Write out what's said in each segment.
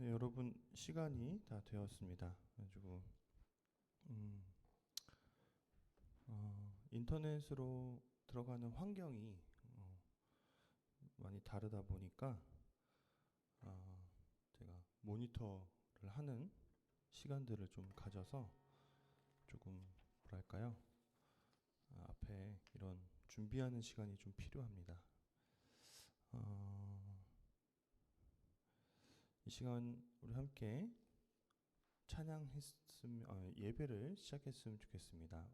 네, 여러분 시간이 다 되었습니다. 그래가지고 인터넷으로 들어가는 환경이 많이 다르다 보니까 제가 모니터를 하는 시간들을 좀 가져서 조금 뭐랄까요, 앞에 이런 준비하는 시간이 좀 필요합니다. 이 시간 우리 함께 찬양했으면 예배를 시작했으면 좋겠습니다.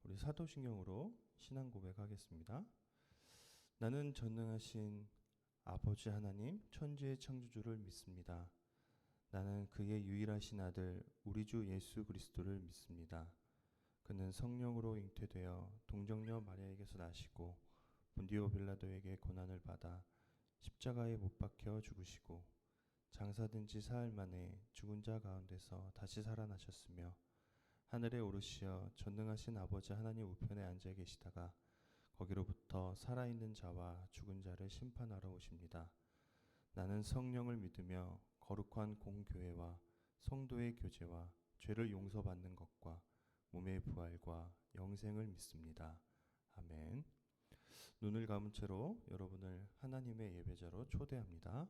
우리 사도신경으로 신앙 고백하겠습니다. 나는 전능하신 아버지 하나님 천지의 창조주를 믿습니다. 나는 그의 유일하신 아들 우리 주 예수 그리스도를 믿습니다. 그는 성령으로 잉태되어 동정녀 마리아에게서 나시고 본디오 빌라도에게 고난을 받아 십자가에 못 박혀 죽으시고 장사된 지 사흘 만에 죽은 자 가운데서 다시 살아나셨으며 하늘에 오르시어 전능하신 아버지 하나님 우편에 앉아 계시다가 거기로부터 살아있는 자와 죽은 자를 심판하러 오십니다. 나는 성령을 믿으며 거룩한 공교회와 성도의 교제와 죄를 용서받는 것과 몸의 부활과 영생을 믿습니다. 아멘. 눈을 감은 채로 여러분을 하나님의 예배자로 초대합니다.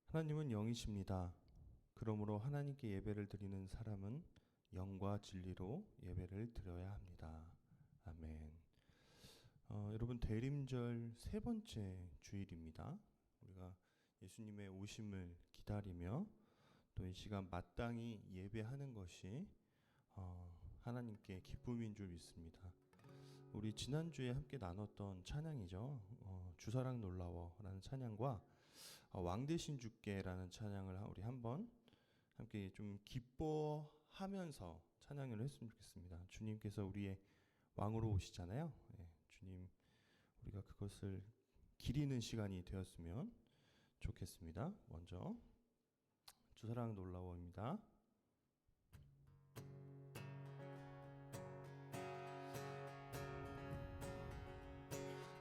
하나님은 영이십니다. 그러므로 하나님께 예배를 드리는 사람은 영과 진리로 예배를 드려야 합니다. 아멘. 여러분, 대림절 세 번째 주일입니다. 우리가 예수님의 오심을 기다리며 또 이 시간 마땅히 예배하는 것이 하나님께 기쁨인 줄 믿습니다. 우리 지난주에 함께 나눴던 찬양이죠. 주사랑 놀라워라는 찬양과 왕 대신 주께라는 찬양을 우리 한번 함께 좀 기뻐하면서 찬양을 했으면 좋겠습니다. 주님께서 우리의 왕으로 오시잖아요. 주님, 우리가 그것을 기리는 시간이 되었으면 좋겠습니다. 먼저 주사랑 놀라워입니다.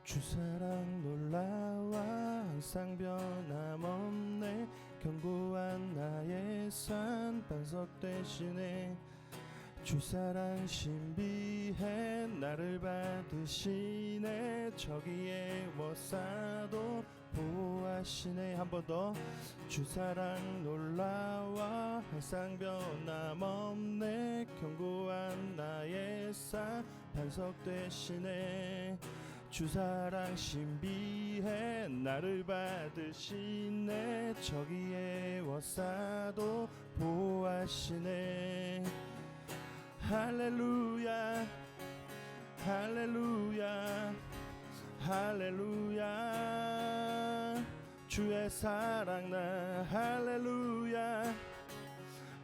주사랑 놀라워 항상 변함없네. 견고한 나의 산 반석 대신에 주사랑 신비해 나를 받으시네. 저기에 워싸도 보호하시네. 한 번 더. 주사랑 놀라워 항상 변함없네. 견고한 나의 산 반석 대신에 주사랑 신비해 나를 받으시네. 저기에 워싸도 보호하시네. 할렐루야 할렐루야 할렐루야 주의 사랑 나 할렐루야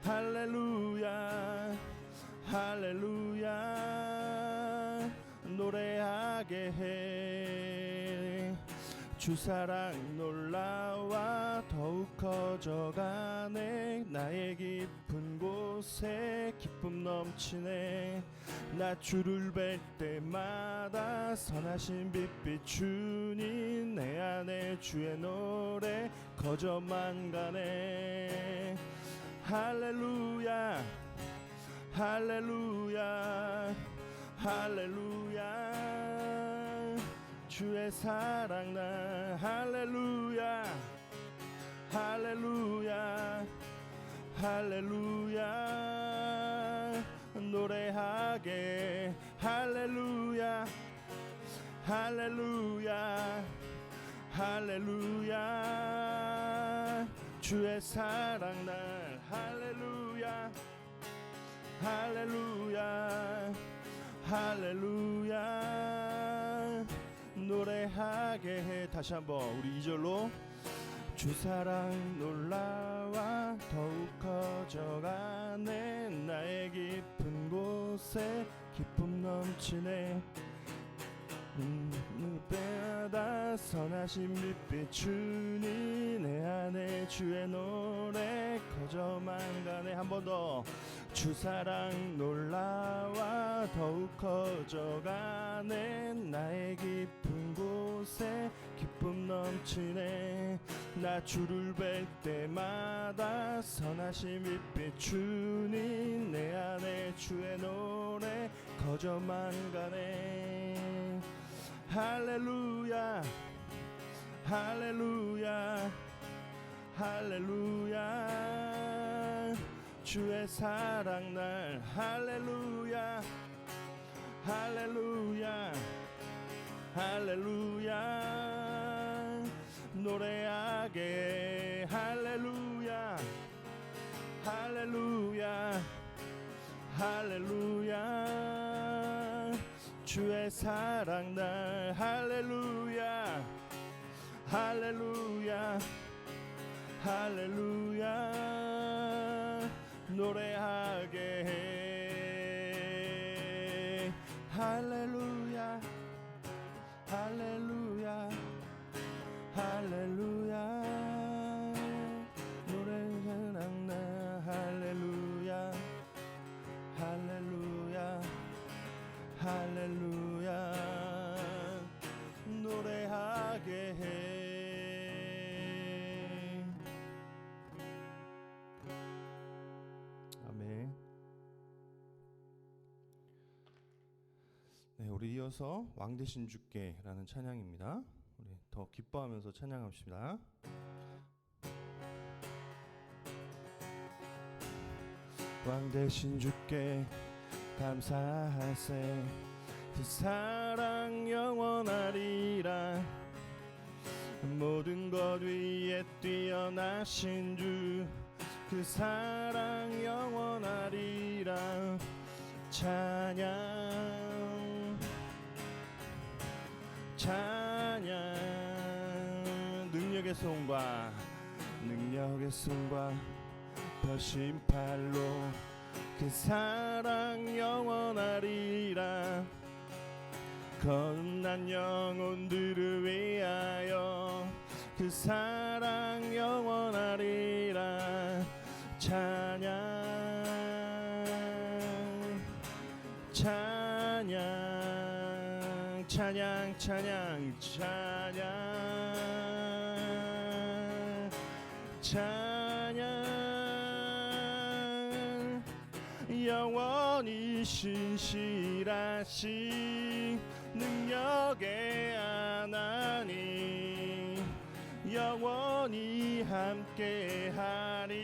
할렐루야 할렐루야 노래하게 해. 주사랑 놀라워 더욱 커져가네. 나의 깊은 곳에 기쁨 넘치네. 나 주를 뵐 때마다 선하신 빛빛 주님 내 안에 주의 노래 거저만 가네. 할렐루야 할렐루야 할렐루야 주의 사랑 나 할렐루야 할렐루야 할렐루야 노래하게. 할렐루야 할렐루야 할렐루야 주의 사랑 날 할렐루야 할렐루야 할렐루야 노래하게 해. 다시 한번 우리 2절로. 주사랑 놀라워 더욱 커져가네. 나의 깊은 곳에 기쁨 넘치네. 눈빛마다 선하신 빛 비추니 내 안에 주의 노래 커져만 가네. 한 번 더. 주 사랑 놀라와 더욱 커져가네. 나의 깊은 곳에 기쁨 넘치네. 나 주를 뵐 때마다 선하신 빛 비추니 내 안에 주의 노래 커져만 가네. 할렐루야 할렐루야 할렐루야. 주의 사랑 날 할렐루야 할렐루야 할렐루야. 노래하게 할렐루야 할렐루야 할렐루야. 주의 사랑 날 할렐루야 할렐루야 할렐루야. 노래하게 해 할렐루야 할렐루야 할렐루야. 노래하는 나 할렐루야 할렐루야 할렐루야. 노래하게 해. 아멘. 네, 우리 이어서 왕 대신 주께라는 찬양입니다. 우리 더 기뻐하면서 찬양합시다. 왕 대신 주께 감사하세. 그 사랑 영원하리라. 모든 것 위에 뛰어나신 주 그 사랑 영원하리라. 찬양 찬양. 능력의 손과 능력의 손과 펴신 팔로 그 사랑 영원하리라. 거듭난 영혼들을 위하여 그 사랑 영원하리라. 찬양 찬양 찬양 찬양 찬양 찬양. 영원히 신실하신 능력의 하나님 영원히 함께하리.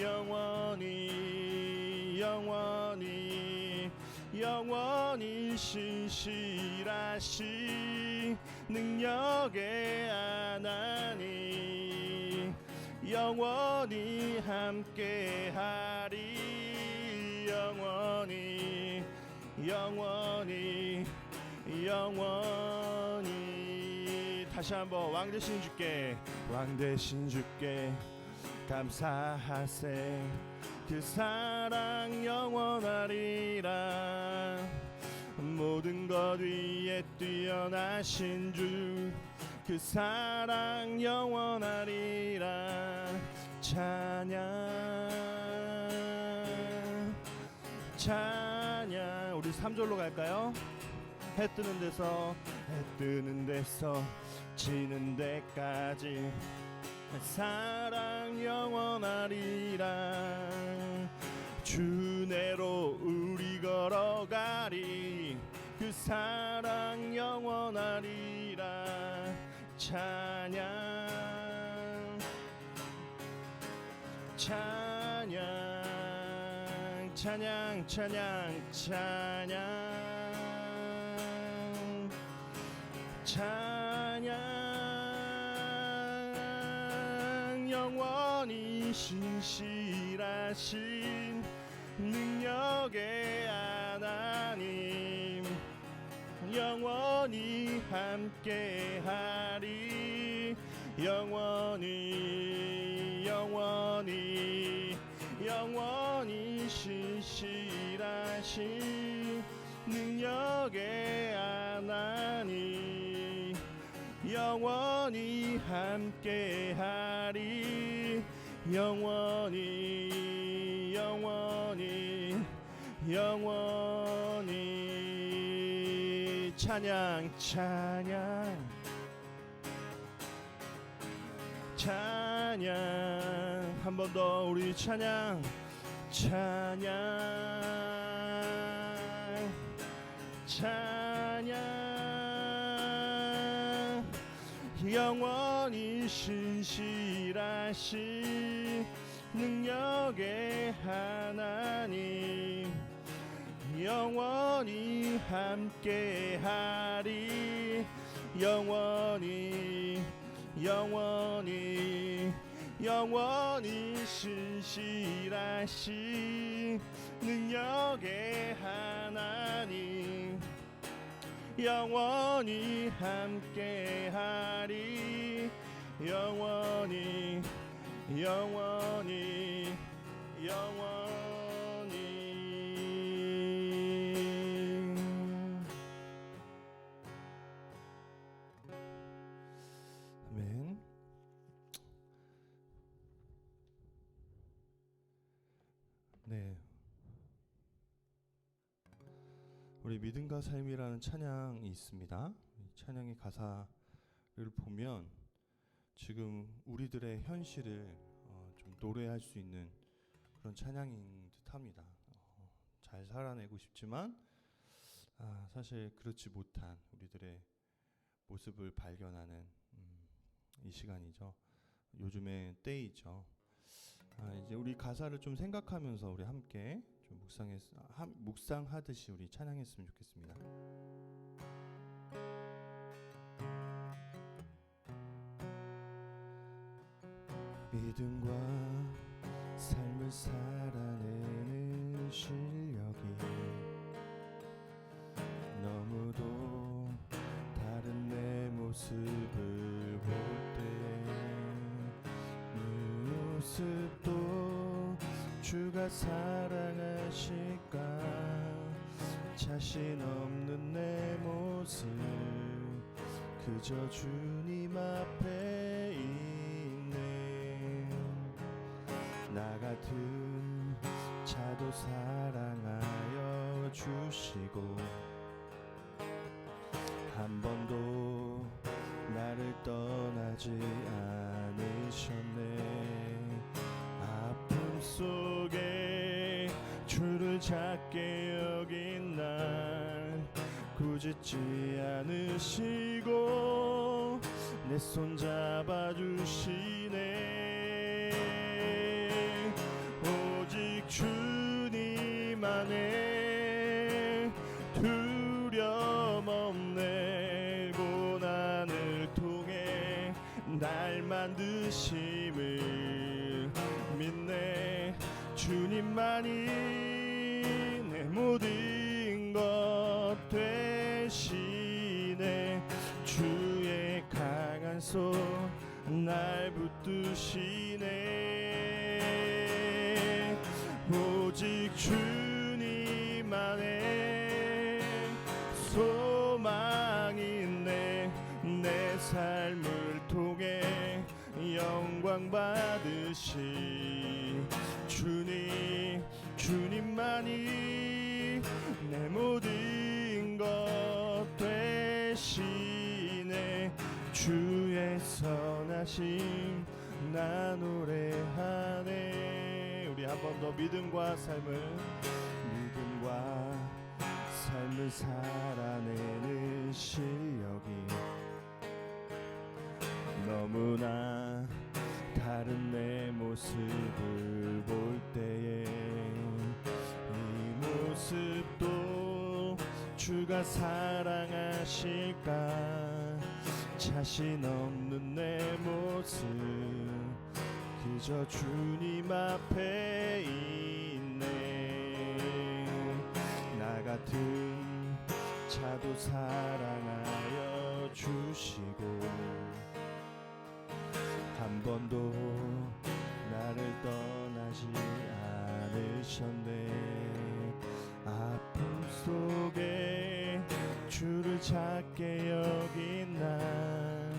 영원히 영원히 영원히 신실하신 능력의 하나님 영원히 함께하리. 영원히 영원히 영원히. 다시 한번 왕 대신 주께 왕 대신 주께 감사하세. 그 사랑 영원하리라. 모든 것 위에 뛰어나신 주 그 사랑 영원하리라. 찬양 찬양. 우리 3절로 갈까요? 해 뜨는 데서 지는 데까지 사랑 영원하리라. 주내로 우리 걸어가리. 그 사랑 영원하리라. 찬양 찬양 찬양 찬양 찬양 찬양. 영원히 신실하신 능력의 하나님 영원히 함께하리. 영원히 영원히 영원히 신실하신 능력의 하나님 영원히 함께하리. 영원히 영원히 영원히. 찬양 찬양 찬양. 한 번 더 우리 찬양 찬양 찬양. 영원히 신실하신 능력의 하나님, 영원히 함께하리. 영원히 영원히 영원히 신실하신 능력의 하나님, 영원히 함께하리. 영원히 영원히 영원히. 아멘. 네, 우리 믿음과 삶이라는 찬양이 있습니다. 이 찬양의 가사를 보면 지금 우리들의 현실을 좀 노래할 수 있는 그런 찬양인 듯합니다. 잘 살아내고 싶지만 사실 그렇지 못한 우리들의 모습을 발견하는 이 시간이죠. 요즘의 때이죠. 이제 우리 가사를 좀 생각하면서 우리 함께 좀 묵상하듯이 우리 찬양했으면 좋겠습니다. 믿음과 삶을 살아내는 실력이 너무도 다른 내 모습을 볼 때 그 모습도 주가 사랑하실까. 자신 없는 내 모습 그저 주님 앞에 있네. 나 같은 자도 사랑하여 주시고 한 번도 나를 떠나지 않으셨네. 아픔 속에 주를 작게 여긴 날 꾸짖지 않으시고 내 손 잡아주시네. 오직 주님 안에 두려움 없네. 고난을 통해 날 만드심을 믿네. 주님만이 내 모든 것 되시네. 주의 강한 손 날 붙드시네. 오직 주님 안에 소망이 있네. 내 삶을 통해 영광 받으시 주님. 주님만이 내 모든 것 되시네. 주의 선하심 나 노래하네. 우리 한 번 더 믿음과 삶을 살아내는 실력이 너무나 다른 내 모습을 볼 때에 이 모습도 주가 사랑하실까. 자신 없는 내 모습 그저 주님 앞에 있네. 나 같은 자도 사랑하여 주시고 한 번도 나를 떠나지 않으셨네. 아픔 속에 주를 작게 여긴 날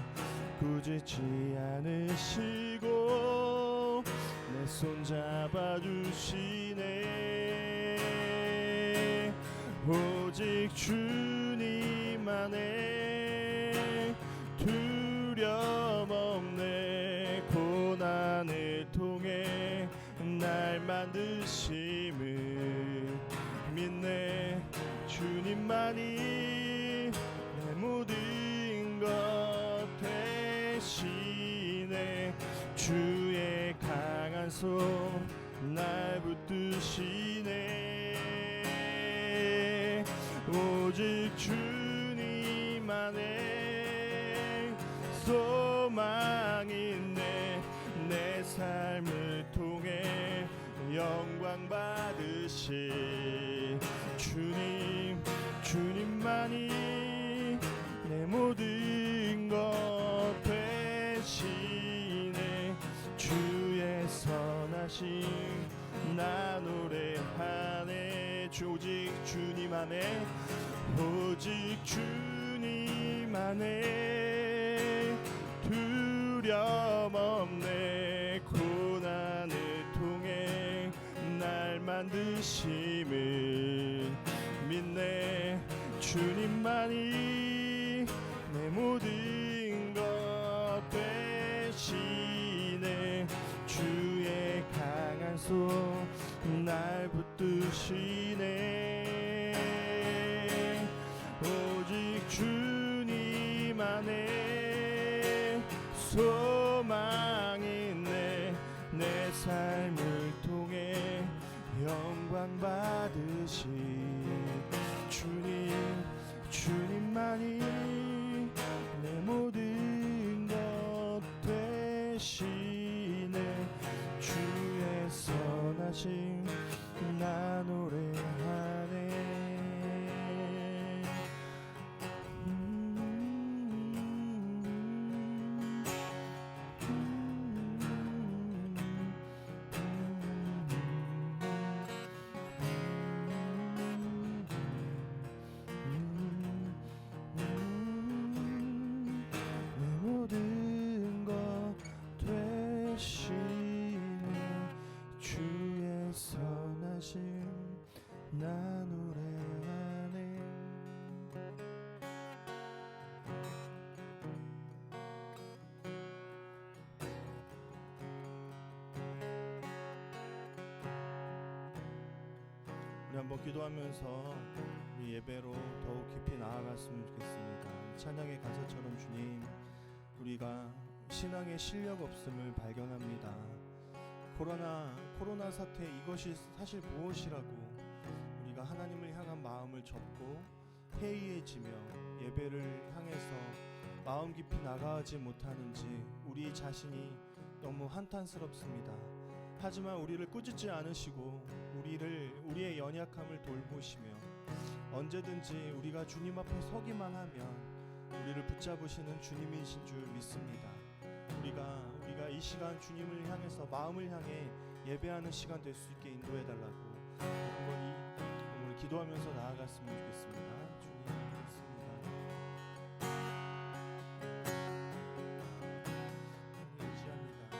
꾸짖지 않으시고 내 손 잡아주시네. 오직 주님만의 두려움 없네. 고난을 통해 날 만드심을 믿네. 주님만이 내 모든 것 되시네. 주의 강한 손 날 붙드시네. 오직 주님만의 소망이 있네. 내 삶을 통해 영광 받으실 주님, 주님만이 내 모든 것 되시네. 주의 선하심 나 노래하네. 오직 주님 안에, 오직 주님 안에 두려움 없네. 고난을 통해 날 만드심을 믿네. 주님만이 내 모든 것 되시네. 주의 강한 손 날 붙드시네. 오직 주님 안에 소망이 있네. 내 삶을 통해 영광 받으시 주님, 주님만이 내 모든 것 되시네. 주의 선하심 나 노래하네. 내 모든 것 되시네. 주의 선하심 나 노래하네. 우리 한번 기도하면서 우리 예배로 더욱 깊이 나아갔으면 좋겠습니다. 찬양의 가사처럼 주님, 우리가 신앙의 실력 없음을 발견합니다. 코로나 사태, 이것이 사실 무엇이라고 우리가 하나님을 향한 마음을 접고 해이해지며 예배를 향해서 마음 깊이 나가지 못하는지 우리 자신이 너무 한탄스럽습니다. 하지만 우리를 꾸짖지 않으시고 우리의 연약함을 돌보시며 언제든지 우리가 주님 앞에 서기만 하면 우리를 붙잡으시는 주님이신 줄 믿습니다. 우리가 이 시간 주님을 향해서 마음을 향해 예배하는 시간 될 수 있게 인도해 달라고 한번 오늘 기도하면서 나아갔으면 좋겠습니다. 주님 믿습니다. 의지합니다.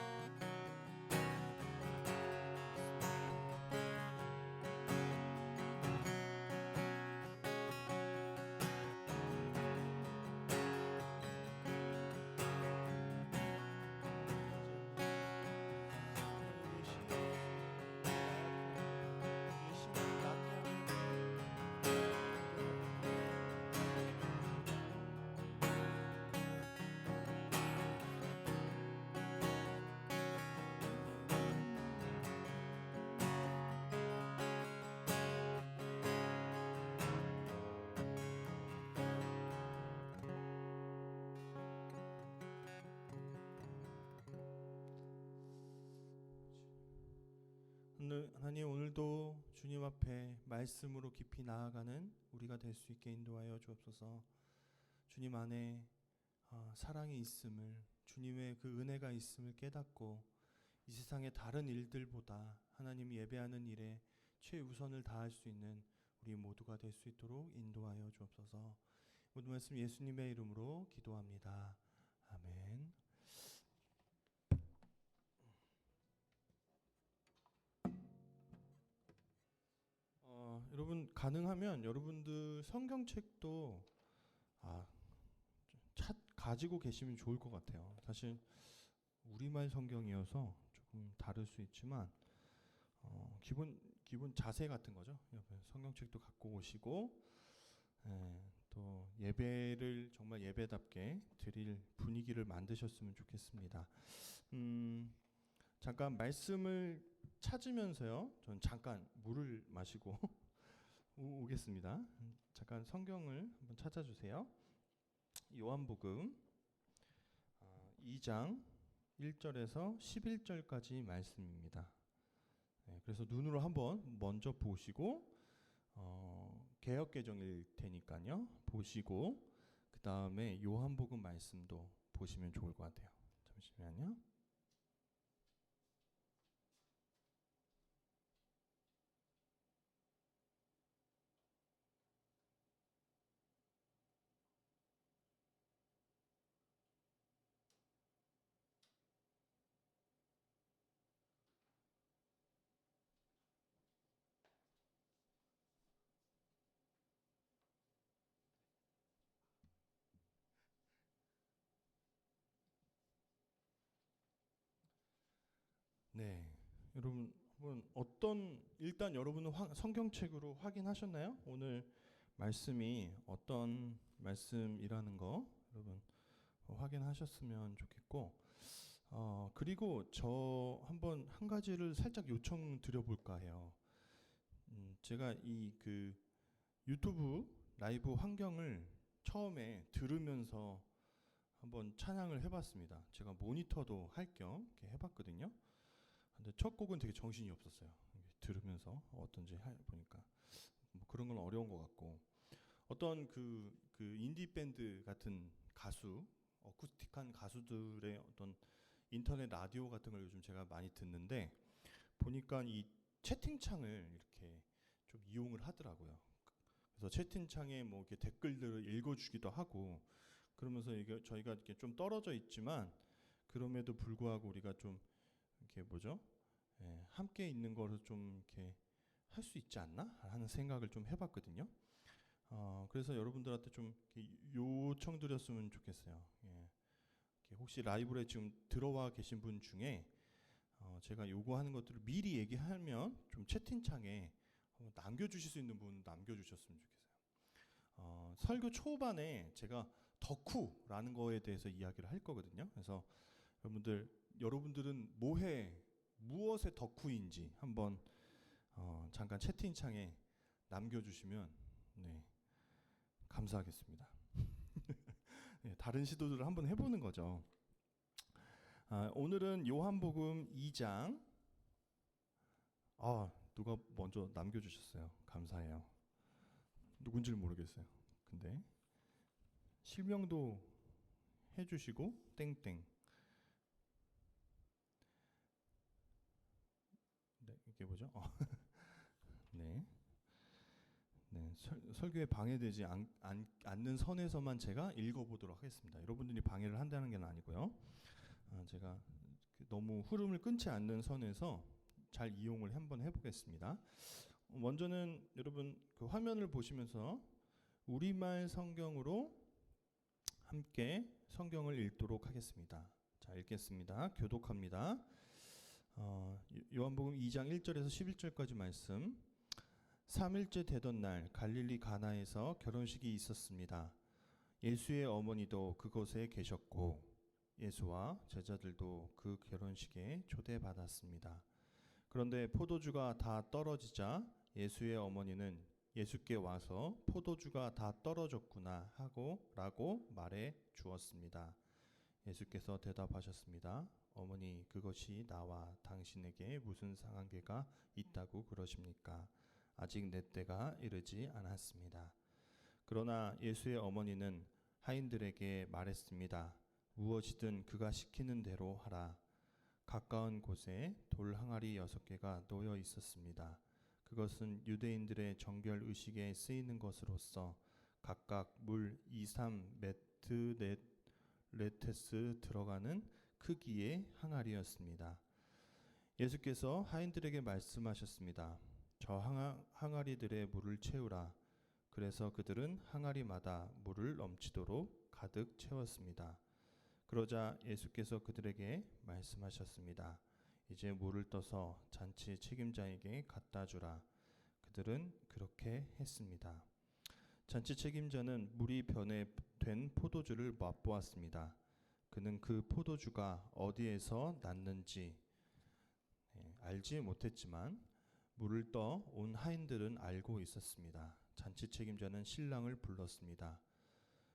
하나님, 오늘도 주님 앞에 말씀으로 깊이 나아가는 우리가 될 수 있게 인도하여 주옵소서. 주님 안에 사랑이 있음을, 주님의 그 은혜가 있음을 깨닫고 이 세상의 다른 일들보다 하나님 예배하는 일에 최우선을 다할 수 있는 우리 모두가 될 수 있도록 인도하여 주옵소서. 모든 말씀 예수님의 이름으로 기도합니다. 아멘. 가능하면 여러분들 성경책도 아, 가지고 계시면 좋을 것 같아요. 사실 우리말 성경이어서 조금 다를 수 있지만 기본 자세 같은 거죠. 성경책도 갖고 오시고 또 예배를 정말 예배답게 드릴 분위기를 만드셨으면 좋겠습니다. 잠깐 말씀을 찾으면서요. 전 잠깐 물을 마시고 오겠습니다. 잠깐 성경을 한번 찾아주세요. 요한복음 2장 1절에서 11절까지 말씀입니다. 그래서 눈으로 한번 먼저 보시고 개역개정일 테니까요. 보시고 그 다음에 요한복음 말씀도 보시면 좋을 것 같아요. 잠시만요. 네, 여러분 일단 여러분은 성경책으로 확인하셨나요? 오늘 말씀이 어떤 말씀이라는 거 여러분 확인하셨으면 좋겠고 그리고 저 한 가지를 살짝 요청드려볼까 해요. 제가 이 그 유튜브 라이브 환경을 처음에 들으면서 한번 찬양을 해봤습니다. 제가 모니터도 할 겸 이렇게 해봤거든요. 근데 첫 곡은 되게 정신이 없었어요. 들으면서 어떤지 보니까 뭐 그런 건 어려운 것 같고 어떤 그 인디 밴드 같은 가수, 어쿠스틱한 가수들의 어떤 인터넷 라디오 같은 걸 요즘 제가 많이 듣는데 보니까 이 채팅창을 이렇게 좀 이용을 하더라고요. 그래서 채팅창에 뭐 이렇게 댓글들을 읽어주기도 하고 그러면서 이게 저희가 이렇게 좀 떨어져 있지만 그럼에도 불구하고 우리가 좀 이렇게 뭐죠? 함께 있는 거를 좀 이렇게 할 수 있지 않나 하는 생각을 좀 해봤거든요. 그래서 여러분들한테 좀 요청드렸으면 좋겠어요. 혹시 라이브에 지금 들어와 계신 분 중에 제가 요구하는 것들을 미리 얘기하면 좀 채팅창에 남겨주실 수 있는 분 남겨주셨으면 좋겠어요. 설교 초반에 제가 덕후라는 거에 대해서 이야기를 할 거거든요. 그래서 여러분들은 무엇의 덕후인지 한번 잠깐 채팅창에 남겨주시면 감사하겠습니다. 다른 시도들을 한번 해보는 거죠. 오늘은 요한복음 2장 누가 먼저 남겨주셨어요. 감사해요. 누군지를 모르겠어요. 근데 실명도 해주시고 땡땡. 네, 이게 뭐죠? 네. 설교에 방해되지 않는 선에서만 제가 읽어보도록 하겠습니다. 여러분들이 방해를 한다는 게 아니고요. 제가 너무 흐름을 끊지 않는 선에서 잘 이용을 한번 해보겠습니다. 먼저는 여러분 그 화면을 보시면서 우리말 성경으로 함께 성경을 읽도록 하겠습니다. 자, 읽겠습니다. 교독합니다. 요한복음 2장 1절에서 11절까지 말씀. 3일째 되던 날 갈릴리 가나에서 결혼식이 있었습니다. 예수의 어머니도 그곳에 계셨고 예수와 제자들도 그 결혼식에 초대받았습니다. 그런데 포도주가 다 떨어지자 예수의 어머니는 예수께 와서 포도주가 다 떨어졌구나 라고 말해 주었습니다. 예수께서 대답하셨습니다. 어머니, 그것이 나와 당신에게 무슨 상관계가 있다고 그러십니까? 아직 내 때가 이르지 않았습니다. 그러나 예수의 어머니는 하인들에게 말했습니다. 무엇이든 그가 시키는 대로 하라. 가까운 곳에 돌 항아리 6개가 놓여 있었습니다. 그것은 유대인들의 정결 의식에 쓰이는 것으로서 각각 물 2-3 메트레테스 들어가는 크기의 항아리였습니다. 예수께서 하인들에게 말씀하셨습니다. 저 항아리들의 물을 채우라. 그래서 그들은 항아리마다 물을 넘치도록 가득 채웠습니다. 그러자 예수께서 그들에게 말씀하셨습니다. 이제 물을 떠서 잔치 책임자에게 갖다 주라. 그들은 그렇게 했습니다. 잔치 책임자는 물이 변해된 포도주를 맛보았습니다. 그는 그 포도주가 어디에서 났는지 알지 못했지만 물을 떠 온 하인들은 알고 있었습니다. 잔치 책임자는 신랑을 불렀습니다.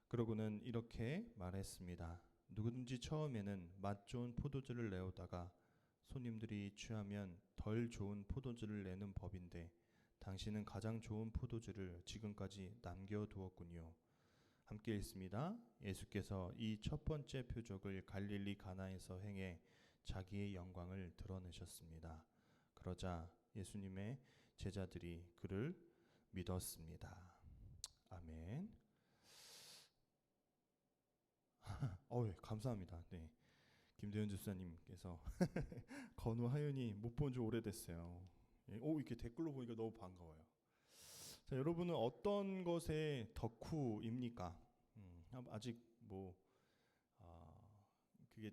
그러고는 이렇게 말했습니다. 누구든지 처음에는 맛 좋은 포도주를 내오다가 손님들이 취하면 덜 좋은 포도주를 내는 법인데 당신은 가장 좋은 포도주를 지금까지 남겨두었군요. 함께 읽습니다. 예수께서 이 첫 번째 표적을 갈릴리 가나에서 행해 자기의 영광을 드러내셨습니다. 그러자 예수님의 제자들이 그를 믿었습니다. 아멘. 감사합니다. 네. 김대현 집사님께서 건우 하윤이 못 본 지 오래됐어요. 이렇게 댓글로 보니까 너무 반가워요. 자, 여러분은 어떤 것의 덕후입니까? 아직 그게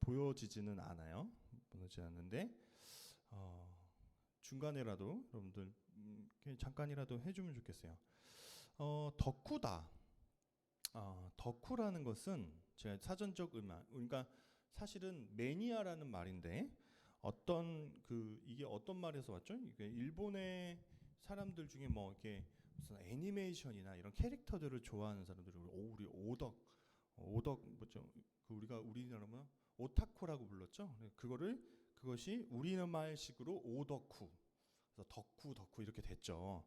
보여지지는 않아요. 보여지지 않는데 중간에라도 여러분들 잠깐이라도 해주면 좋겠어요. 덕후다. 덕후라는 것은 제가 사전적 그러니까 사실은 매니아라는 말인데 이게 어떤 말에서 왔죠? 이게 일본의 사람들 중에 이렇게 무슨 애니메이션이나 이런 캐릭터들을 좋아하는 사람들이 우리 오덕 뭐죠? 우리가 우리나라면 오타쿠라고 불렀죠. 그것이 우리말식으로 오덕후, 그래서 덕후 이렇게 됐죠.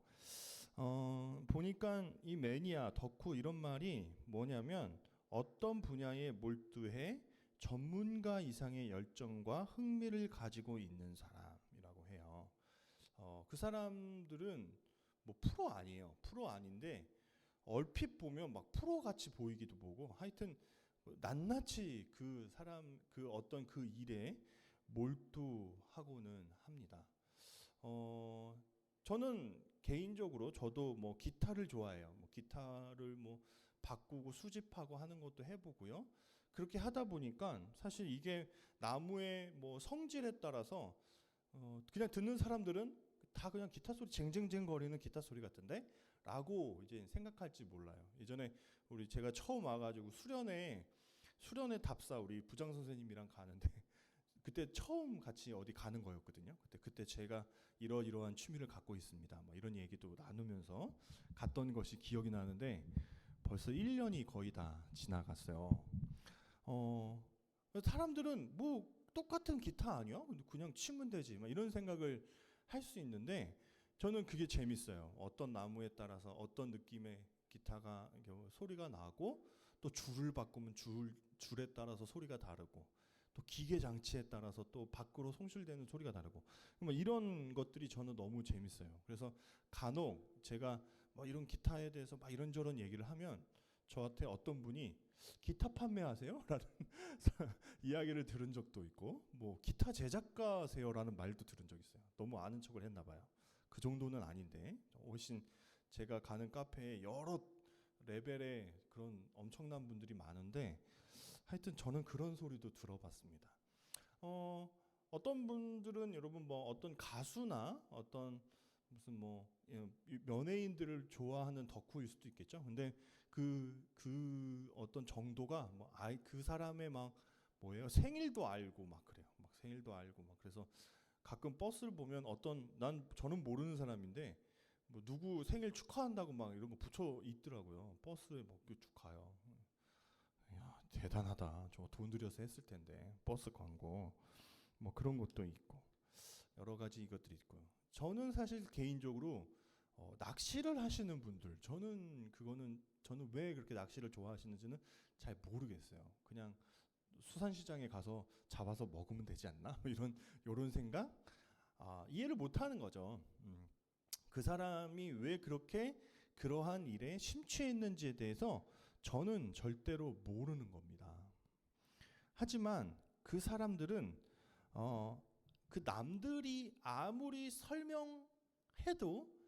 보니까 이 매니아, 덕후 이런 말이 뭐냐면 어떤 분야에 몰두해 전문가 이상의 열정과 흥미를 가지고 있는 사람이라고 해요. 그 사람들은 프로 아니에요. 프로 아닌데 얼핏 보면 막 프로 같이 보이기도 보고 하여튼 낱낱이 그 사람 어떤 그 일에 몰두하고는 합니다. 저는 개인적으로 저도 기타를 좋아해요. 기타를 바꾸고 수집하고 하는 것도 해보고요. 그렇게 하다 보니까 사실 이게 나무의 성질에 따라서 그냥 듣는 사람들은 다 그냥 기타 소리 쟁쟁쟁 거리는 기타 소리 같은데 라고 이제 생각할지 몰라요. 예전에 제가 처음 와가지고 수련회 답사 우리 부장 선생님이랑 가는데 그때 처음 같이 어디 가는 거였거든요. 그때 제가 이러한 취미를 갖고 있습니다. 이런 얘기도 나누면서 갔던 것이 기억이 나는데 벌써 1년이 거의 다 지나갔어요. 사람들은 똑같은 기타 아니야? 그냥 치면 되지. 이런 생각을 할 수 있는데 저는 그게 재밌어요. 어떤 나무에 따라서 어떤 느낌의 기타가 소리가 나고 또 줄을 바꾸면 줄에 따라서 소리가 다르고 또 기계 장치에 따라서 또 밖으로 송출되는 소리가 다르고 이런 것들이 저는 너무 재밌어요. 그래서 간혹 제가 이런 기타에 대해서 이런저런 얘기를 하면 저한테 어떤 분이 기타 판매하세요? 라는 이야기를 들은 적도 있고 기타 제작가세요? 라는 말도 들은 적 있어요. 너무 아는 척을 했나 봐요. 그 정도는 아닌데 훨씬 제가 가는 카페에 여러 레벨의 그런 엄청난 분들이 많은데 하여튼 저는 그런 소리도 들어봤습니다. 어떤 분들은 여러분 어떤 가수나 어떤 무슨 연예인들을 좋아하는 덕후일 수도 있겠죠. 근데 그 어떤 정도가 그 사람의 생일도 알고 그래요. 생일도 알고 그래서 가끔 버스를 보면 저는 모르는 사람인데 누구 생일 축하한다고 이런 거 붙여 있더라고요. 버스에 축하요. 야, 대단하다. 저 돈 들여서 했을 텐데 버스 광고 그런 것도 있고 여러 가지 이것들이 있고요. 저는 사실 개인적으로 낚시를 하시는 분들 저는 왜 그렇게 낚시를 좋아하시는지는 잘 모르겠어요. 그냥 수산시장에 가서 잡아서 먹으면 되지 않나? 이런 생각 이해를 못하는 거죠. 그 사람이 왜 그러한 일에 심취했는지에 대해서 저는 절대로 모르는 겁니다. 하지만 그 사람들은 그 남들이 아무리 설명해도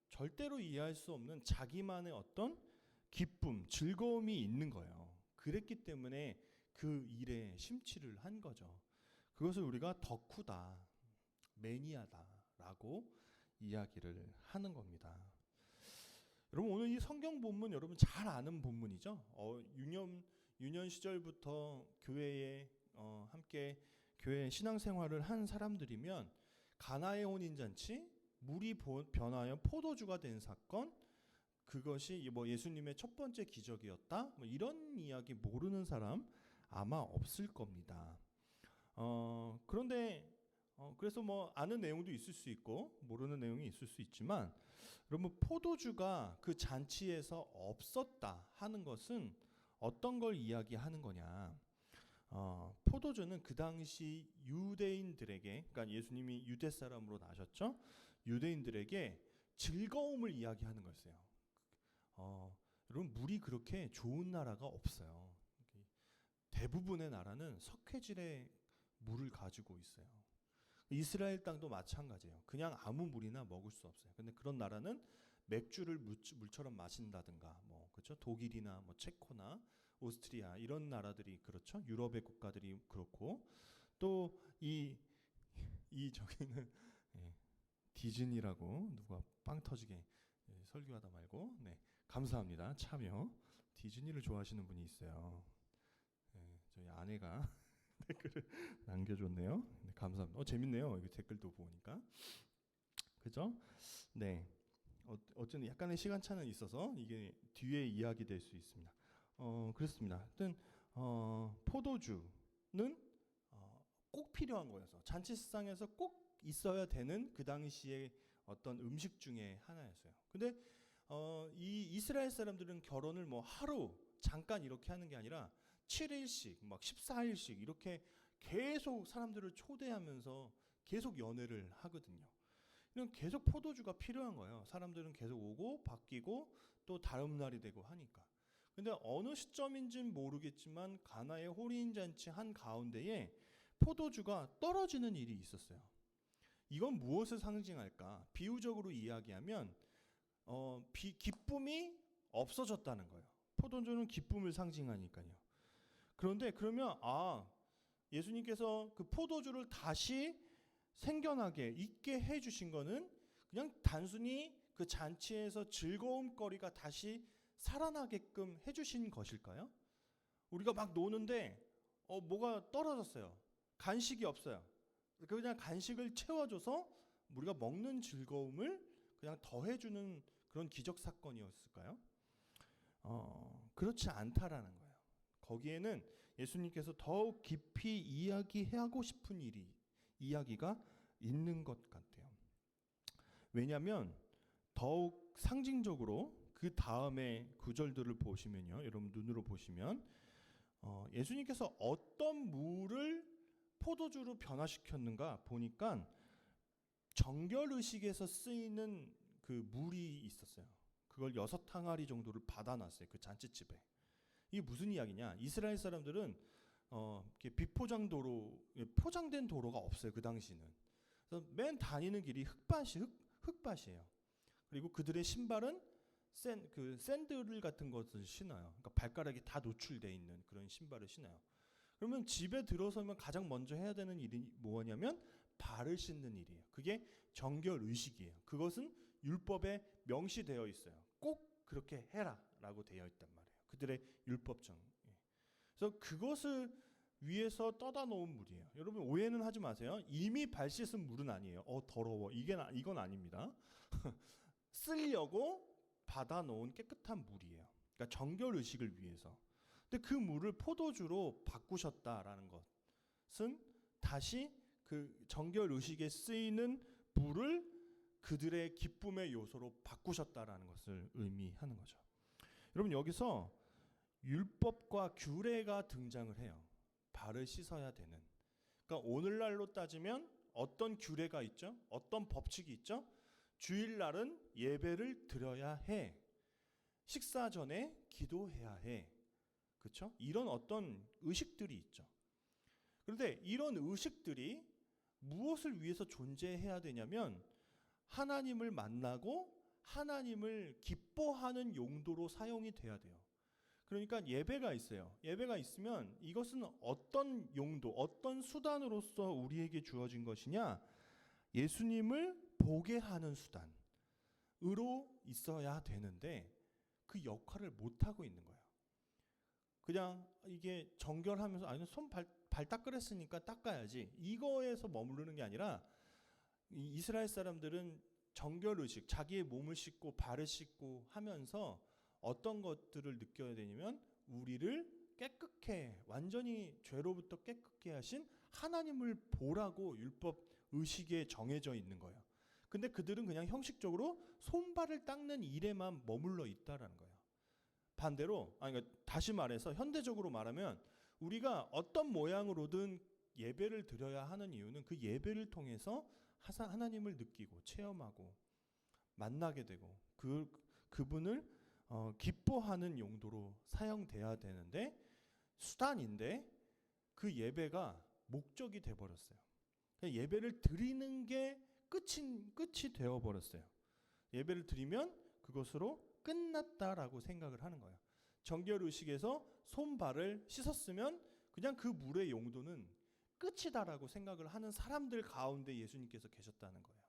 절대로 이해할 수 없는 자기만의 어떤 기쁨, 즐거움이 있는 거예요. 그랬기 때문에 그 일에 심취를 한 거죠. 그것을 우리가 덕후다, 매니아다라고 이야기를 하는 겁니다. 여러분, 오늘 이 성경 본문 여러분 잘 아는 본문이죠. 유년 시절부터 교회에 함께 교회 신앙생활을 한 사람들이면 가나의 혼인잔치, 물이 변하여 포도주가 된 사건, 그것이 뭐 예수님의 첫 번째 기적이었다, 뭐 이런 이야기 모르는 사람 아마 없을 겁니다. 그런데 그래서 뭐 아는 내용도 있을 수 있고 모르는 내용이 있을 수 있지만, 여러분, 포도주가 그 잔치에서 없었다 하는 것은 어떤 걸 이야기하는 거냐? 포도주는 그 당시 유대인들에게, 그러니까 예수님이 유대 사람으로 나셨죠? 유대인들에게 즐거움을 이야기하는 거였어요. 여러분, 물이 그렇게 좋은 나라가 없어요. 대부분의 나라는 석회질의 물을 가지고 있어요. 이스라엘 땅도 마찬가지예요. 그냥 아무 물이나 먹을 수 없어요. 근데 그런 나라는 맥주를 물처럼 마신다든가, 뭐 그렇죠? 독일이나 뭐 체코나 오스트리아 이런 나라들이 그렇죠. 유럽의 국가들이 그렇고, 또 이 저기는 디즈니라고 누가 빵 터지게 설교하다 말고, 네, 감사합니다. 참여. 디즈니를 좋아하시는 분이 있어요. 저희 아내가 댓글을 남겨줬네요. 네, 감사합니다. 재밌네요. 이거 댓글도 보니까. 그죠? 네. 어쨌든 약간의 시간차는 있어서 이게 뒤에 이야기 될 수 있습니다. 그렇습니다. 하여튼 포도주는 꼭 필요한 거여서 잔치상에서 꼭 있어야 되는 그 당시의 어떤 음식 중에 하나였어요. 근데 이 이스라엘 사람들은 결혼을 뭐 하루 잠깐 이렇게 하는 게 아니라 7일씩 막 14일씩 이렇게 계속 사람들을 초대하면서 계속 연애를 하거든요. 이런 계속 포도주가 필요한 거예요. 사람들은 계속 오고 바뀌고 또 다음 날이 되고 하니까. 근데 어느 시점인지는 모르겠지만 가나의 혼인잔치 한 가운데에 포도주가 떨어지는 일이 있었어요. 이건 무엇을 상징할까? 비유적으로 이야기하면 기쁨이 없어졌다는 거예요. 포도주는 기쁨을 상징하니까요. 그런데 그러면 예수님께서 그 포도주를 다시 생겨나게 있게 해주신 거는 그냥 단순히 그 잔치에서 즐거움거리가 다시 살아나게끔 해주신 것일까요? 우리가 막 노는데 뭐가 떨어졌어요. 간식이 없어요. 그냥 간식을 채워줘서 우리가 먹는 즐거움을 그냥 더해주는 그런 기적 사건이었을까요? 그렇지 않다라는 거예요. 거기에는 예수님께서 더욱 깊이 이야기하고 싶은 이야기가 있는 것 같아요. 왜냐하면 더욱 상징적으로 그 다음에 구절들을 보시면요, 여러분 눈으로 보시면 예수님께서 어떤 물을 포도주로 변화시켰는가 보니까 정결의식에서 쓰이는 그 물이 있었어요. 그걸 6항아리 정도를 받아놨어요. 그 잔치집에. 이게 무슨 이야기냐? 이스라엘 사람들은 비포장 도로, 포장된 도로가 없어요. 그 당시는. 그래서 맨 다니는 길이 흙밭이에요. 그리고 그들의 신발은 샌들 같은 것을 신어요. 그러니까 발가락이 다 노출되어 있는 그런 신발을 신어요. 그러면 집에 들어서면 가장 먼저 해야 되는 일이 뭐냐면 발을 씻는 일이에요. 그게 정결의식이에요. 그것은 율법에 명시되어 있어요. 꼭 그렇게 해라라고 되어 있단 말이에요. 그들의 율법정. 그래서 그것을 위에서 떠다 놓은 물이에요. 여러분 오해는 하지 마세요. 이미 발 씻은 물은 아니에요. 더러워. 이건 아닙니다. 쓰려고 받아 놓은 깨끗한 물이에요. 그러니까 정결 의식을 위해서. 근데 그 물을 포도주로 바꾸셨다라는 것은 다시 그 정결 의식에 쓰이는 물을 그들의 기쁨의 요소로 바꾸셨다라는 것을 의미하는 거죠. 여러분 여기서 율법과 규례가 등장을 해요. 발을 씻어야 되는. 그러니까 오늘날로 따지면 어떤 규례가 있죠? 어떤 법칙이 있죠? 주일날은 예배를 드려야 해. 식사 전에 기도해야 해. 그렇죠? 이런 어떤 의식들이 있죠. 그런데 이런 의식들이 무엇을 위해서 존재해야 되냐면 하나님을 만나고 하나님을 기뻐하는 용도로 사용이 돼야 돼요. 그러니까 예배가 있어요. 예배가 있으면 이것은 어떤 용도, 어떤 수단으로서 우리에게 주어진 것이냐? 예수님을 보게 하는 수단으로 있어야 되는데 그 역할을 못하고 있는 거예요. 그냥 이게 정결하면서 아니 발 닦으랬으니까 닦아야지 이거에서 머무르는 게 아니라 이스라엘 사람들은 정결의식, 자기의 몸을 씻고 발을 씻고 하면서 어떤 것들을 느껴야 되냐면 우리를 깨끗게 완전히 죄로부터 깨끗게 하신 하나님을 보라고 율법 의식에 정해져 있는 거예요. 근데 그들은 그냥 형식적으로 손발을 닦는 일에만 머물러 있다라는 거예요. 반대로 그러니까 다시 말해서 현대적으로 말하면 우리가 어떤 모양으로든 예배를 드려야 하는 이유는 그 예배를 통해서 하나님을 느끼고 체험하고 만나게 되고 그분을 기뻐하는 용도로 사용돼야 되는데 수단인데 그 예배가 목적이 돼 버렸어요. 예배를 드리는 게 끝이 되어 버렸어요. 예배를 드리면 그것으로 끝났다라고 생각을 하는 거예요. 정결 의식에서 손발을 씻었으면 그냥 그 물의 용도는 끝이다라고 생각을 하는 사람들 가운데 예수님께서 계셨다는 거예요.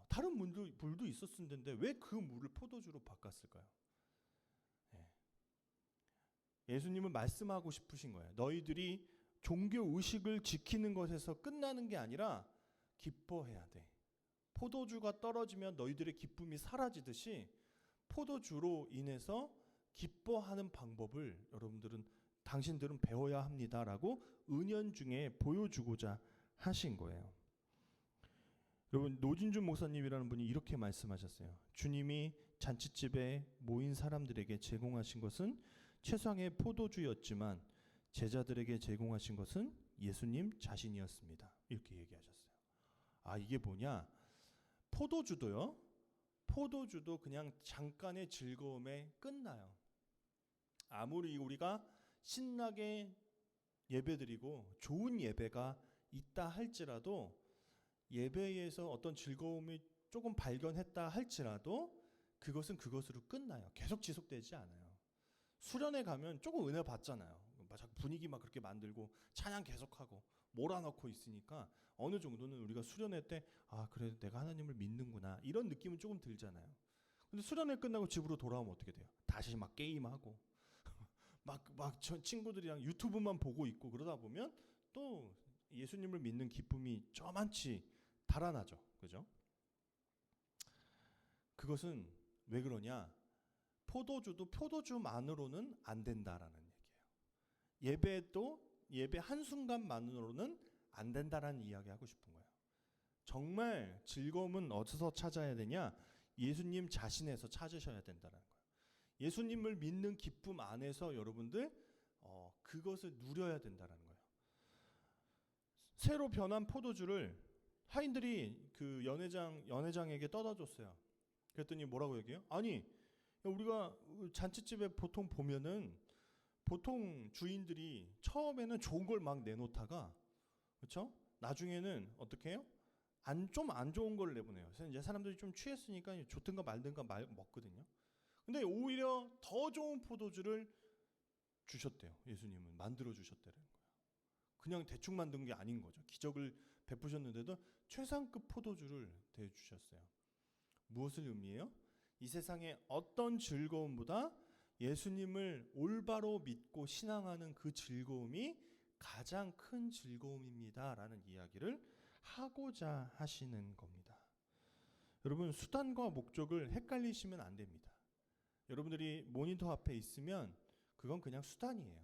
다른 물도 있었을 텐데 왜 그 물을 포도주로 바꿨을까요? 예수님은 말씀하고 싶으신 거예요. 너희들이 종교 의식을 지키는 것에서 끝나는 게 아니라 기뻐해야 돼. 포도주가 떨어지면 너희들의 기쁨이 사라지듯이 포도주로 인해서 기뻐하는 방법을 당신들은 배워야 합니다라고 은연중에 보여주고자 하신 거예요. 여러분 노진준 목사님이라는 분이 이렇게 말씀하셨어요. 주님이 잔치집에 모인 사람들에게 제공하신 것은 최상의 포도주였지만 제자들에게 제공하신 것은 예수님 자신이었습니다. 이렇게 얘기하셨어요. 이게 뭐냐? 포도주도 그냥 잠깐의 즐거움에 끝나요. 아무리 우리가 신나게 예배드리고 좋은 예배가 있다 할지라도 예배에서 어떤 즐거움이 조금 발견했다 할지라도 그것은 그것으로 끝나요. 계속 지속되지 않아요. 수련회 가면 조금 은혜 받잖아요. 분위기 막 그렇게 만들고 찬양 계속하고 몰아넣고 있으니까 어느 정도는 우리가 수련회 때 그래 내가 하나님을 믿는구나 이런 느낌은 조금 들잖아요. 근데 수련회 끝나고 집으로 돌아오면 어떻게 돼요? 다시 막 게임하고 막 친구들이랑 유튜브만 보고 있고 그러다 보면 또 예수님을 믿는 기쁨이 저만치 달아나죠. 그죠? 그것은 왜 그러냐? 포도주도 포도주만으로는 안 된다라는 얘기예요. 예배 한순간만으로는 안 된다라는 이야기 하고 싶은 거예요. 정말 즐거움은 어디서 찾아야 되냐? 예수님 자신에서 찾으셔야 된다는 거예요. 예수님을 믿는 기쁨 안에서 여러분들 그것을 누려야 된다는 거예요. 새로 변한 포도주를 하인들이 그 연회장에게 떠다 줬어요. 그랬더니 뭐라고 얘기해요? 아니 우리가 잔치집에 보통 보면은 보통 주인들이 처음에는 좋은 걸 막 내놓다가 그렇죠? 나중에는 어떻게 해요? 좀 안 좋은 걸 내보내요. 그래서 이제 사람들이 좀 취했으니까 좋든가 말든가 먹거든요. 근데 오히려 더 좋은 포도주를 주셨대요. 예수님은 만들어 주셨다는 거예요. 그냥 대충 만든 게 아닌 거죠. 기적을 베푸셨는데도 최상급 포도주를 대주셨어요. 무엇을 의미해요? 이 세상의 어떤 즐거움보다 예수님을 올바로 믿고 신앙하는 그 즐거움이 가장 큰 즐거움입니다라는 이야기를 하고자 하시는 겁니다. 여러분 수단과 목적을 헷갈리시면 안 됩니다. 여러분들이 모니터 앞에 있으면 그건 그냥 수단이에요.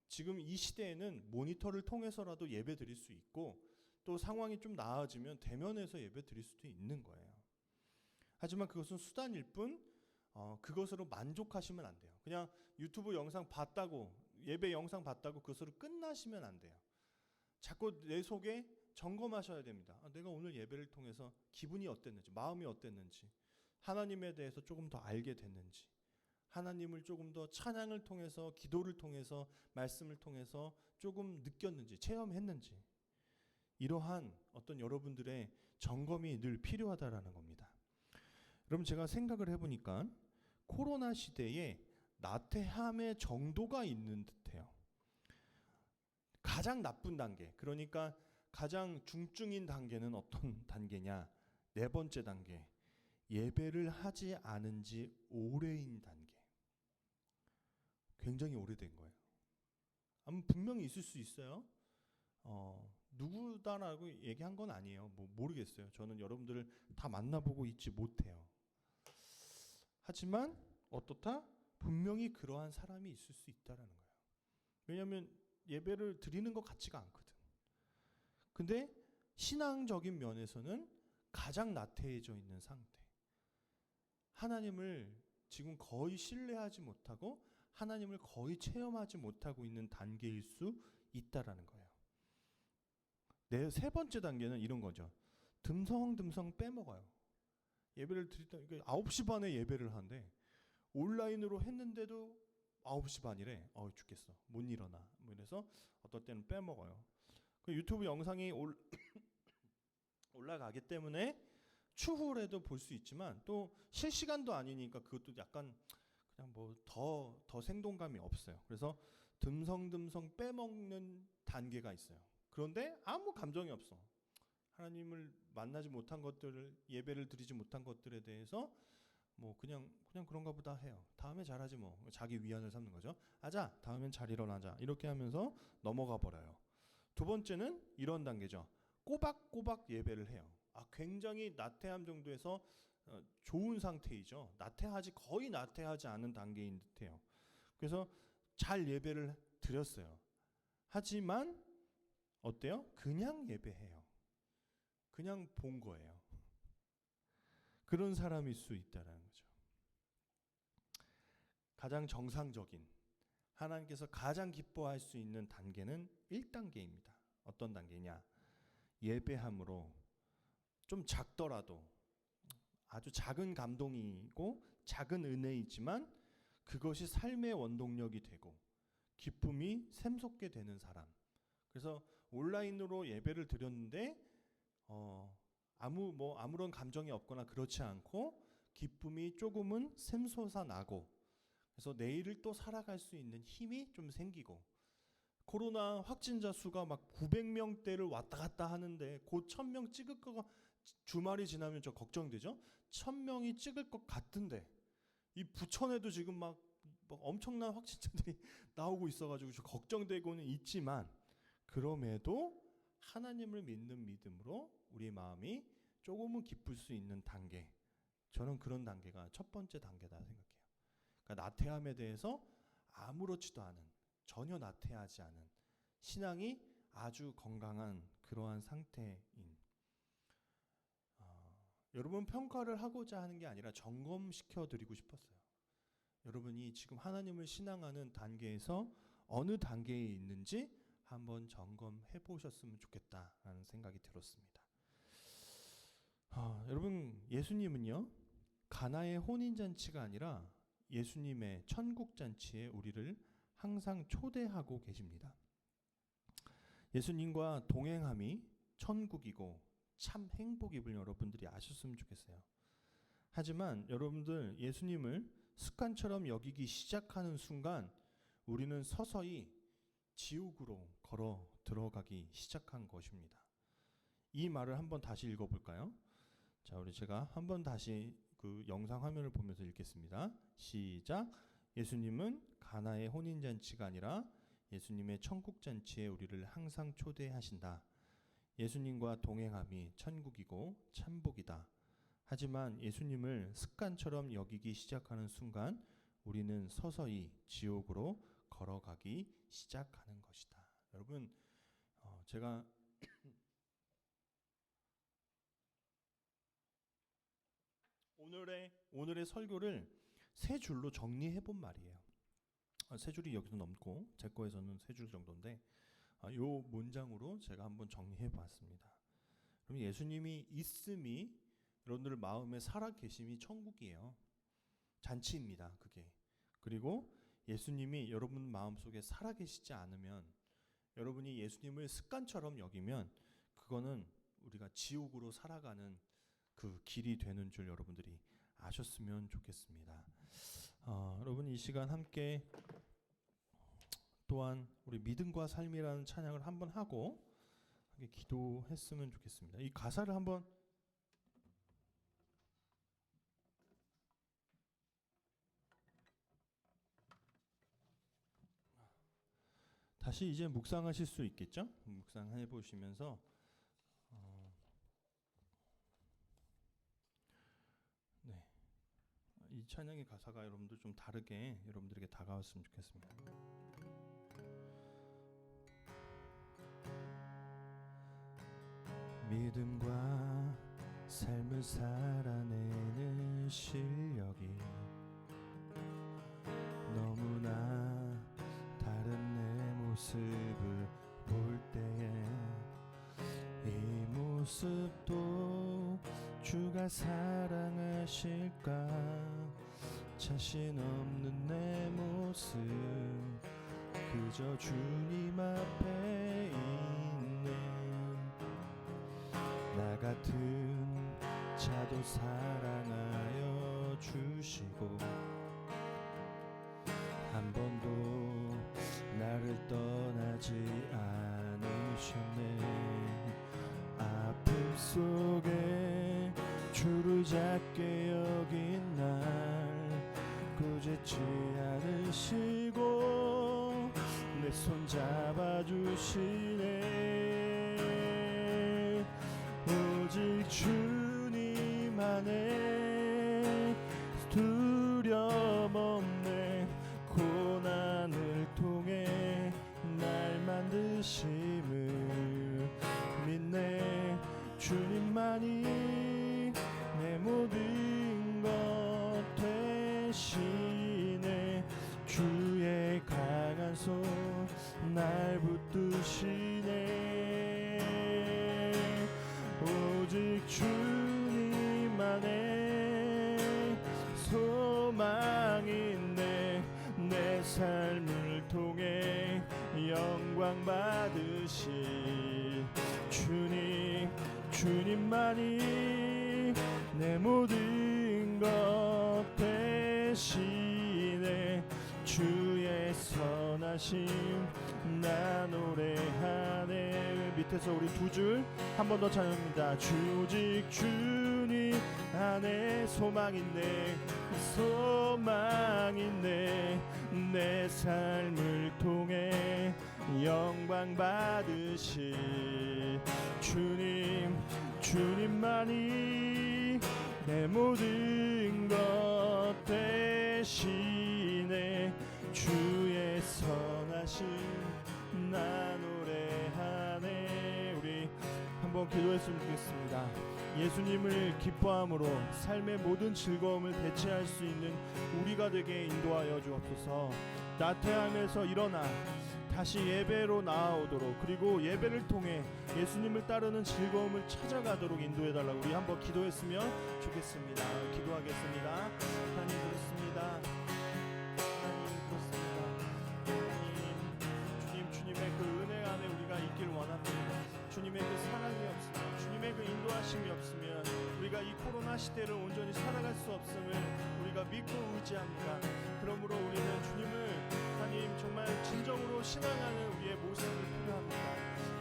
지금 이 시대에는 모니터를 통해서라도 예배 드릴 수 있고 또 상황이 좀 나아지면 대면에서 예배 드릴 수도 있는 거예요. 하지만 그것은 수단일 뿐 그것으로 만족하시면 안 돼요. 그냥 유튜브 영상 봤다고 예배 영상 봤다고 그것으로 끝나시면 안 돼요. 자꾸 내 속에 점검하셔야 됩니다. 내가 오늘 예배를 통해서 기분이 어땠는지 마음이 어땠는지 하나님에 대해서 조금 더 알게 됐는지 하나님을 조금 더 찬양을 통해서 기도를 통해서 말씀을 통해서 조금 느꼈는지 체험했는지 이러한 어떤 여러분들의 점검이 늘 필요하다라는 겁니다. 그럼 제가 생각을 해보니까 코로나 시대에 나태함의 정도가 있는 듯해요. 가장 나쁜 단계, 그러니까 가장 중증인 단계는 어떤 단계냐? 네 번째 단계, 예배를 하지 않은 지 오래인 단계. 굉장히 오래된 거예요. 아마 분명히 있을 수 있어요. 누구다라고 얘기한 건 아니에요. 뭐 모르겠어요. 저는 여러분들을 다 만나보고 있지 못해요. 하지만 어떻다? 분명히 그러한 사람이 있을 수 있다라는 거예요. 왜냐하면 예배를 드리는 것 같지가 않거든. 근데 신앙적인 면에서는 가장 나태해져 있는 상태. 하나님을 지금 거의 신뢰하지 못하고 하나님을 거의 체험하지 못하고 있는 단계일 수 있다라는 거예요. 세 번째 단계는 이런 거죠. 듬성듬성 빼먹어요. 예배를 드릴 때 9시 반에 예배를 하는데 온라인으로 했는데도 9시 반이래. 죽겠어. 못 일어나. 뭐 이래서 어떨 때는 빼먹어요. 그 유튜브 영상이 올라가기 때문에 추후에도 볼 수 있지만 또 실시간도 아니니까 그것도 약간 그냥 뭐 더 생동감이 없어요. 그래서 듬성듬성 빼먹는 단계가 있어요. 그런데 아무 감정이 없어. 하나님을 만나지 못한 것들을, 예배를 드리지 못한 것들에 대해서 뭐 그냥 그런가 보다 해요. 다음에 잘하지 뭐. 자기 위안을 삼는 거죠. 아자, 다음엔 잘 일어나자. 이렇게 하면서 넘어가 버려요. 두 번째는 이런 단계죠. 꼬박꼬박 예배를 해요. 굉장히 나태함 정도에서 좋은 상태이죠. 거의 나태하지 않은 단계인 듯해요. 그래서 잘 예배를 드렸어요. 하지만 어때요? 그냥 예배해요. 그냥 본 거예요. 그런 사람일 수 있다는 거죠. 가장 정상적인, 하나님께서 가장 기뻐할 수 있는 단계는 1단계입니다. 어떤 단계냐? 예배함으로 좀 작더라도 아주 작은 감동이고 작은 은혜이지만 그것이 삶의 원동력이 되고 기쁨이 샘솟게 되는 사람. 그래서 온라인으로 예배를 드렸는데 아무런 감정이 없거나 그렇지 않고 기쁨이 조금은 샘솟아 나고, 그래서 내일을 또 살아갈 수 있는 힘이 좀 생기고, 코로나 확진자 수가 막 900명대를 왔다 갔다 하는데 곧 1000명 찍을 거가, 주말이 지나면 저 걱정되죠. 1000명이 찍을 것 같은데 이 부천에도 지금 막 엄청난 확진자들이 나오고 있어가지고 저 걱정되고는 있지만, 그럼에도 하나님을 믿는 믿음으로 우리 마음이 조금은 기쁠 수 있는 단계, 저는 그런 단계가 첫 번째 단계다 생각해요. 그러니까 나태함에 대해서 아무렇지도 않은, 전혀 나태하지 않은 신앙이 아주 건강한 그러한 상태인, 여러분 평가를 하고자 하는 게 아니라 점검시켜 드리고 싶었어요. 여러분이 지금 하나님을 신앙하는 단계에서 어느 단계에 있는지 한번 점검해 보셨으면 좋겠다라는 생각이 들었습니다. 여러분, 예수님은요, 가나의 혼인잔치가 아니라 예수님의 천국잔치에 우리를 항상 초대하고 계십니다. 예수님과 동행함이 천국이고 참 행복임을 여러분들이 아셨으면 좋겠어요. 하지만 여러분들, 예수님을 습관처럼 여기기 시작하는 순간 우리는 서서히 지옥으로 걸어 들어가기 시작한 것입니다. 이 말을 한번 다시 읽어볼까요? 자, 제가 한번 다시 그 영상 화면을 보면서 읽겠습니다. 시작. 예수님은 가나의 혼인잔치가 아니라 예수님의 천국잔치에 우리를 항상 초대하신다. 예수님과 동행함이 천국이고 참복이다. 하지만 예수님을 습관처럼 여기기 시작하는 순간 우리는 서서히 지옥으로 걸어가기 시작하는 것이다. 여러분, 제가 오늘의 설교를 세 줄로 정리해 본 말이에요. 세 줄이 여기서 넘고 제 거에서는 세 줄 정도인데, 요 문장으로 제가 한번 정리해 봤습니다. 그럼 예수님이 있음이 여러분들 마음에 살아 계심이 천국이에요. 잔치입니다. 그게. 그리고 예수님이 여러분 마음속에 살아 계시지 않으면, 여러분이 예수님을 습관처럼 여기면 그거는 우리가 지옥으로 살아가는 그 길이 되는 줄 여러분들이 아셨으면 좋겠습니다. 여러분 이 시간 함께 또한 우리 믿음과 삶이라는 찬양을 한번 하고 기도했으면 좋겠습니다. 이 가사를 한번 다시 이제 묵상하실 수 있겠죠? 묵상해 보시면서 네. 이 찬양의 가사가 여러분들 좀 다르게 여러분들에게 다가왔으면 좋겠습니다. 믿음과 삶을 살아내는 실력이 너무나 다른 내 모습을 볼 때에 이 모습도 주가 사랑하실까 자신 없는 내 모습 그저 주님 앞에 있는 나 같은 자도 사랑하여 주시고 한 번도 나를 떠나지 않으셨네. 아픔 속에 주를 작게 여긴 날 꾸짖지 않으시고 내 손 잡아주시네. 오직 주님 안에 두려움 없네. 고난을 통해 날 만드심을 믿네. 주님만이 내 모든 것 되시네. 주의 강한 손 날 붙드시네. 오직 주님만의 소망인데 내 삶을 통해 영광 받으시 주님. 주님만이 내 모든 것 되시네. 주의 선하심 나 노래하네. 밑에서 우리 두 줄 한 번 더 찬양합니다. 오직 주님 안에 소망있네. 소망있네. 내 삶을 통해 영광 받으시 주님. 주님만이 내 모든 것 되시네. 주의 선하심 나 노래하네. 우리 한번 기도했으면 좋겠습니다. 예수님을 기뻐함으로 삶의 모든 즐거움을 대체할 수 있는 우리가 되게 인도하여 주옵소서. 나태함에서 일어나 다시 예배로 나아오도록, 그리고 예배를 통해 예수님을 따르는 즐거움을 찾아가도록 인도해달라고 우리 한번 기도했으면 좋겠습니다. 기도하겠습니다. 하나님 그렇습니다. 하나님 그렇습니다. 하나님 주님의 그 은혜 안에 우리가 있길 원합니다. 주님의 그 사랑이 없으면, 주님의 그 인도하심이 없으면 우리가 이 코로나 시대를 온전히 살아갈 수 없음을 우리가 믿고 의지합니다. 그러므로 우리는 주님을 하나님 정말 진정으로 신앙하는 우리의 모습이 필요합니다.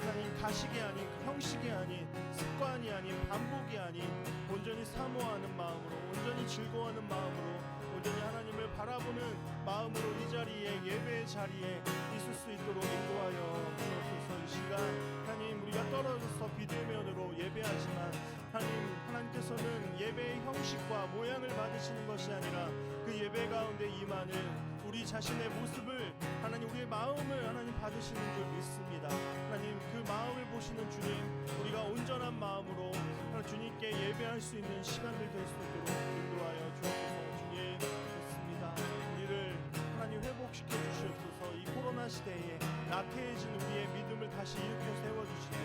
하나님 가식이 아닌, 형식이 아닌, 습관이 아닌, 반복이 아닌 온전히 사모하는 마음으로, 온전히 즐거워하는 마음으로, 온전히 하나님을 바라보는 마음으로 이 자리에, 예배의 자리에 있을 수 있도록 인도하여 주옵소서. 이 시간 하나님 우리가 떨어져서 비대면으로 예배하지만 하나님께서는 예배의 형식과 모양을 받으시는 것이 아니라 그 예배 가운데 임하는 우리 자신의 모습을, 하나님 우리의 마음을 하나님 받으시는 줄 믿습니다. 하나님 그 마음을 보시는 주님, 우리가 온전한 마음으로 주님께 예배할 수 있는 시간들 될 수 있도록 인도하여 주옵소서. 주님 믿습니다. 우리를 하나님 회복시켜 주시옵소서. 이 코로나 시대에 나태해진 우리의 믿음을 다시 일으켜 세워주시고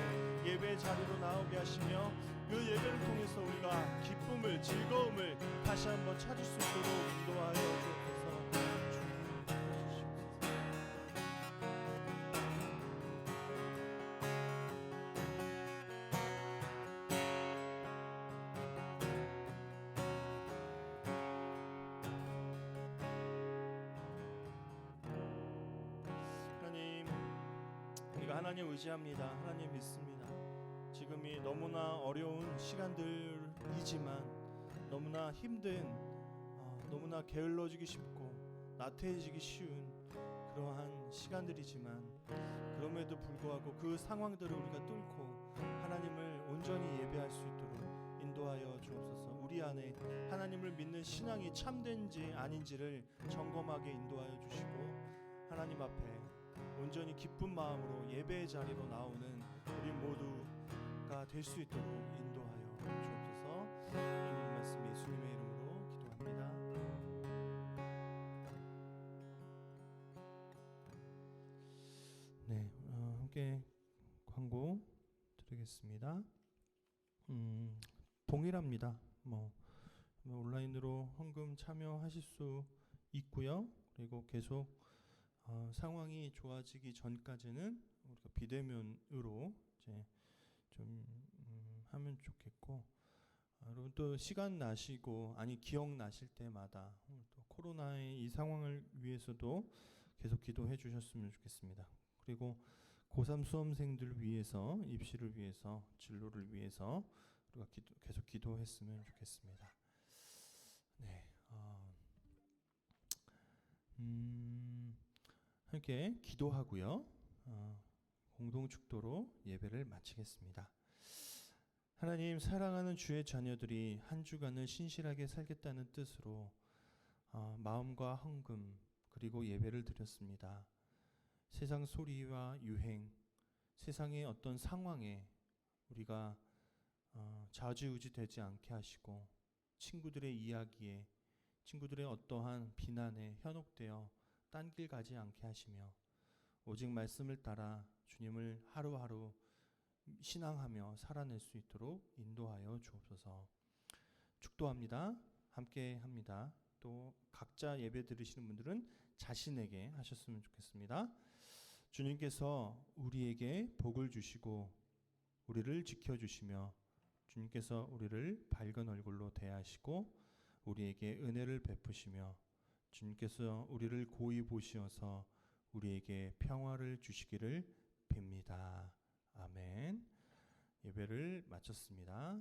예배 자리로 나오게 하시며 그 예배를 통해서 우리가 기쁨을, 즐거움을 다시 한번 찾을 수 있도록 인도하여 주옵소서. 우리가 하나님 의지합니다. 하나님 믿습니다. 지금이 너무나 어려운 시간들이지만 너무나 힘든 너무나 게을러지기 쉽고 나태해지기 쉬운 그러한 시간들이지만 그럼에도 불구하고 그 상황들을 우리가 뚫고 하나님을 온전히 예배할 수 있도록 인도하여 주옵소서. 우리 안에 하나님을 믿는 신앙이 참된지 아닌지를 점검하게 인도하여 주시고 하나님 앞에 온전히 기쁜 마음으로 예배의 자리로 나오는 우리 모두가 될 수 있도록 인도하여 주옵소서. 이 말씀 예수님의 이름으로 기도합니다. 네, 함께 광고 드리겠습니다. 동일합니다. 온라인으로 헌금 참여하실 수 있고요. 그리고 계속 상황이 좋아지기 전까지는 우리가 비대면으로 이제 좀 하면 좋겠고, 여러분 또 시간 나시고 기억나실 때마다 또 코로나의 이 상황을 위해서도 계속 기도해 주셨으면 좋겠습니다. 그리고 고3 수험생들 위해서, 입시를 위해서, 진로를 위해서 우리가 계속 기도했으면 좋겠습니다. 네, 함께 기도하고요. 공동 축도로 예배를 마치겠습니다. 하나님, 사랑하는 주의 자녀들이 한 주간을 신실하게 살겠다는 뜻으로 마음과 헌금 그리고 예배를 드렸습니다. 세상 소리와 유행, 세상의 어떤 상황에 우리가 좌지우지 되지 않게 하시고 친구들의 이야기에, 친구들의 어떠한 비난에 현혹되어 딴 길 가지 않게 하시며 오직 말씀을 따라 주님을 하루하루 신앙하며 살아낼 수 있도록 인도하여 주옵소서. 축도합니다. 함께 합니다. 또 각자 예배 드리시는 분들은 자신에게 하셨으면 좋겠습니다. 주님께서 우리에게 복을 주시고 우리를 지켜주시며 주님께서 우리를 밝은 얼굴로 대하시고 우리에게 은혜를 베푸시며 주님께서 우리를 고이 보시어서 우리에게 평화를 주시기를 빕니다. 아멘. 예배를 마쳤습니다.